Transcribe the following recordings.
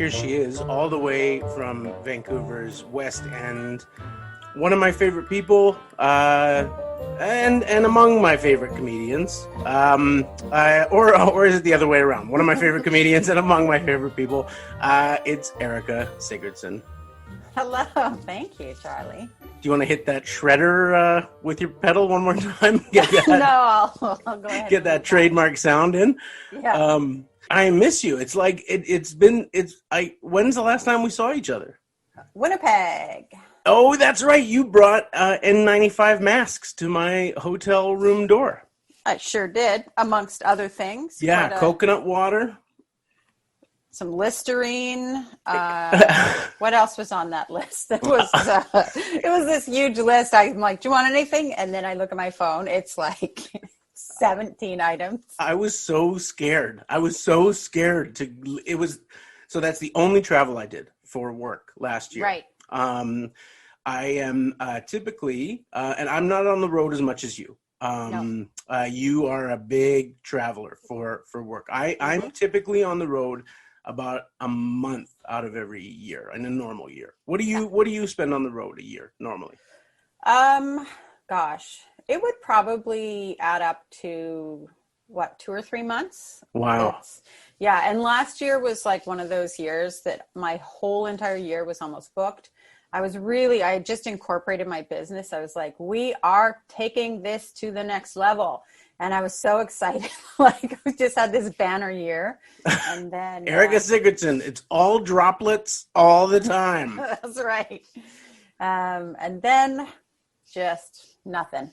Here she is, all the way from Vancouver's West End. One of my favorite people, and among my favorite comedians, or is it the other way around? One of my favorite comedians and among my favorite people. It's Erica Sigurdson. Hello, thank you, Charlie. Do you want to hit that shredder with your pedal one more time? Get that, No, I'll go ahead. Get that trademark sound in. Yeah. I miss you. It's like when's the last time we saw each other? Winnipeg. Oh, that's right. You brought N95 masks to my hotel room door. I sure did, amongst other things. Yeah, coconut water. Some Listerine. What else was on that list? It was this huge list. I'm like, do you want anything? And then I look at my phone. It's like 17 items. I was so scared. So that's the only travel I did for work last year. Right. I am typically, and I'm not on the road as much as you. No. You are a big traveler for work. I'm typically on the road about a month out of every year in a normal year. What do you spend on the road a year normally? Gosh, it would probably add up to 2 or 3 months. Wow. Yeah. And last year was like one of those years that my whole entire year was almost booked. I just incorporated my business. I was like, we are taking this to the next level. And I was so excited. Like, I just had this banner year. And then Erica Sigurdson, it's all droplets all the time. That's right. And then just nothing.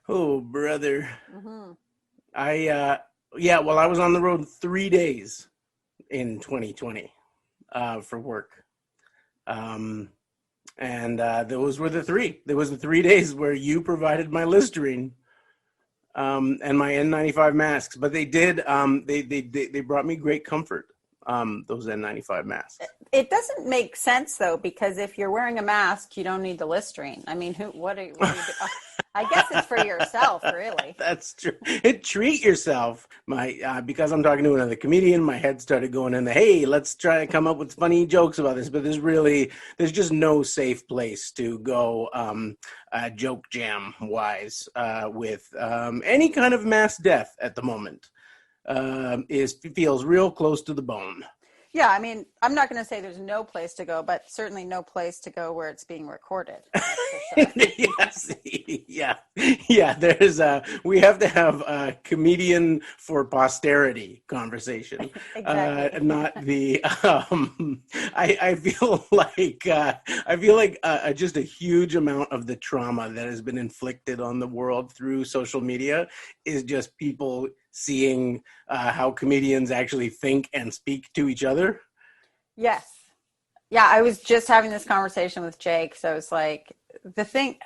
Oh, brother. Mm-hmm. I was on the road 3 days in 2020 for work. And those were the three. There was the 3 days where you provided my Listerine and my N95 masks. But they did, they brought me great comfort, those N95 masks. It doesn't make sense, though, because if you're wearing a mask, you don't need the Listerine. I mean, what do you do? I guess it's for yourself, really. That's true. Treat yourself. Because I'm talking to another comedian, my head started going in hey, let's try to come up with funny jokes about this. But there's just no safe place to go joke jam wise with any kind of mass death at the moment. Feels real close to the bone. Yeah, I mean, I'm not going to say there's no place to go, but certainly no place to go where it's being recorded. Sure. Yes, yeah. We have to have a comedian for posterity conversation. Exactly. Not the. I feel like just a huge amount of the trauma that has been inflicted on the world through social media is just people seeing how comedians actually think and speak to each other. Yes. Yeah, I was just having this conversation with Jake. So it's like the thing,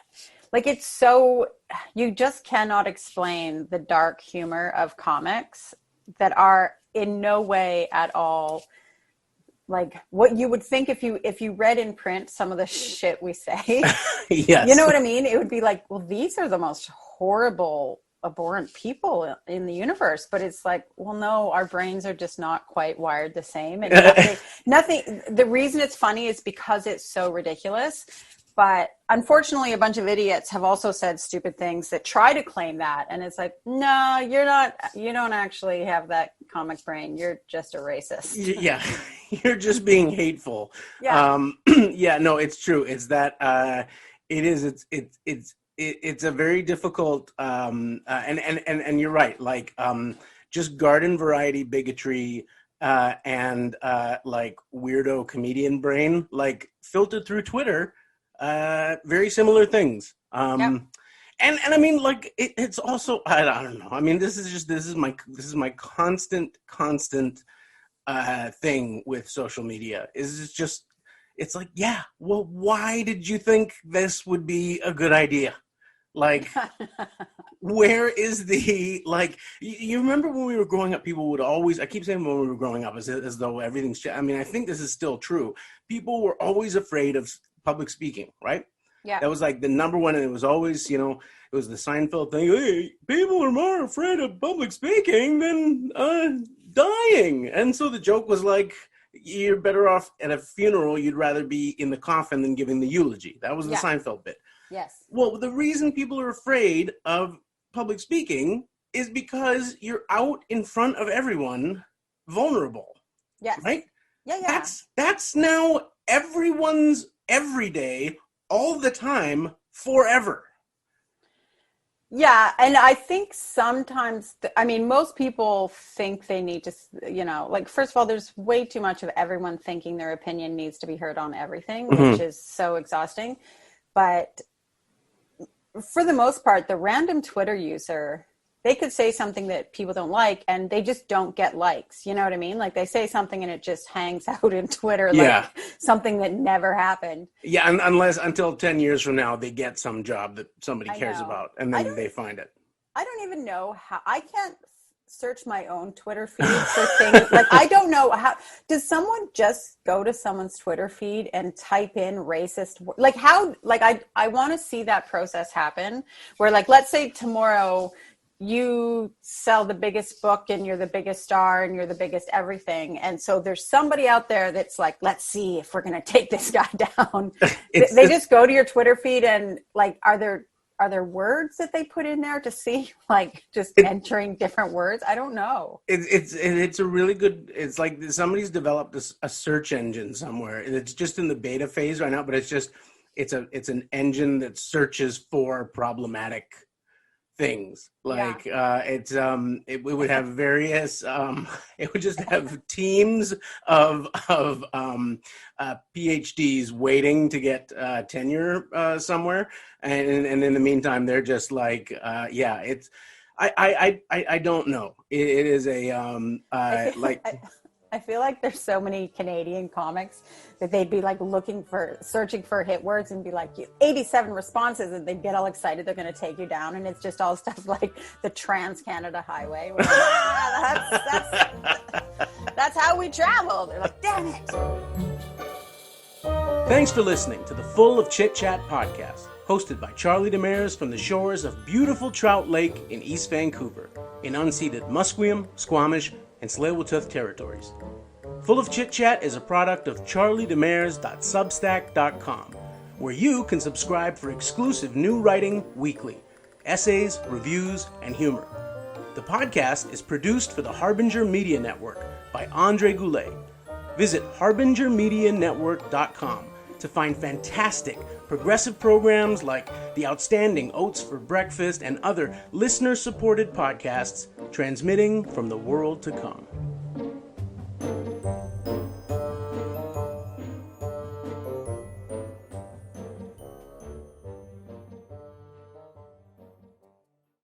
like it's so, you just cannot explain the dark humor of comics that are in no way at all like what you would think if you read in print some of the shit we say. Yes. You know what I mean? It would be like, well, these are the most horrible, abhorrent people in the universe, but it's like, well, no, our brains are just not quite wired the same, and nothing. The reason it's funny is because it's so ridiculous. But unfortunately, a bunch of idiots have also said stupid things that try to claim that, and it's like, no, you're not. You don't actually have that comic brain. You're just a racist. Yeah, you're just being hateful. Yeah. Yeah. No, it's true. It's that. It is. It's a very difficult, and you're right. Like, just garden variety bigotry, and like weirdo comedian brain, like filtered through Twitter. Very similar things. Yep. And I mean, like it's also I don't know. I mean, this is my constant thing with social media. It's like, yeah. Well, why did you think this would be a good idea? Like, where is the, like, you remember when we were growing up, people would always, I keep saying when we were growing up as though everything's, I mean, I think this is still true. People were always afraid of public speaking, right? Yeah. That was like the number one, and it was always, it was the Seinfeld thing. Hey, people are more afraid of public speaking than dying. And so the joke was like, you're better off at a funeral. You'd rather be in the coffin than giving the eulogy. That was the Yeah. Seinfeld bit. Yes. Well, the reason people are afraid of public speaking is because you're out in front of everyone, vulnerable. Yes. Right? Yeah. That's now everyone's every day, all the time, forever. Yeah, and I think sometimes, I mean, most people think they need to, like, first of all, there's way too much of everyone thinking their opinion needs to be heard on everything, which is so exhausting. But for the most part, the random Twitter user, they could say something that people don't like and they just don't get likes. You know what I mean? Like they say something and it just hangs out in Twitter like something that never happened. Yeah, until 10 years from now, they get some job that somebody cares about and then they find it. I don't even know how. I can't search my own Twitter feed for things. Like, I don't know how. Does someone just go to someone's Twitter feed and type in racist? Like how, like I want to see that process happen where, like, let's say tomorrow you sell the biggest book and you're the biggest star and you're the biggest everything. And so there's somebody out there that's like, let's see if we're going to take this guy down. They just go to your Twitter feed and like, are there words that they put in there to see, like just entering different words? I don't know. It's a really good, it's like somebody's developed a search engine somewhere and it's just in the beta phase right now, but it's an engine that searches for problematic things. Like it would have various it would just have teams of PhDs waiting to get tenure somewhere, and in the meantime they're just like it's I don't know. It is a like I feel like there's so many Canadian comics that they'd be like searching for hit words and be like 87 responses, and they'd get all excited they're going to take you down, and it's just all stuff like the Trans-Canada Highway. Like, that's how we travel. They're like, damn it. Thanks for listening to the Full of Chit-Chat podcast, hosted by Charlie Demers from the shores of beautiful Trout Lake in East Vancouver, in unceded Musqueam, Squamish, and Tsleil-Waututh territories. Full of Chit-Chat is a product of charliedemers.substack.com, where you can subscribe for exclusive new writing weekly, essays, reviews, and humor. The podcast is produced for the Harbinger Media Network by Andre Goulet. Visit harbingermedianetwork.com to find fantastic progressive programs like the outstanding Oats for Breakfast and other listener-supported podcasts transmitting from the world to come.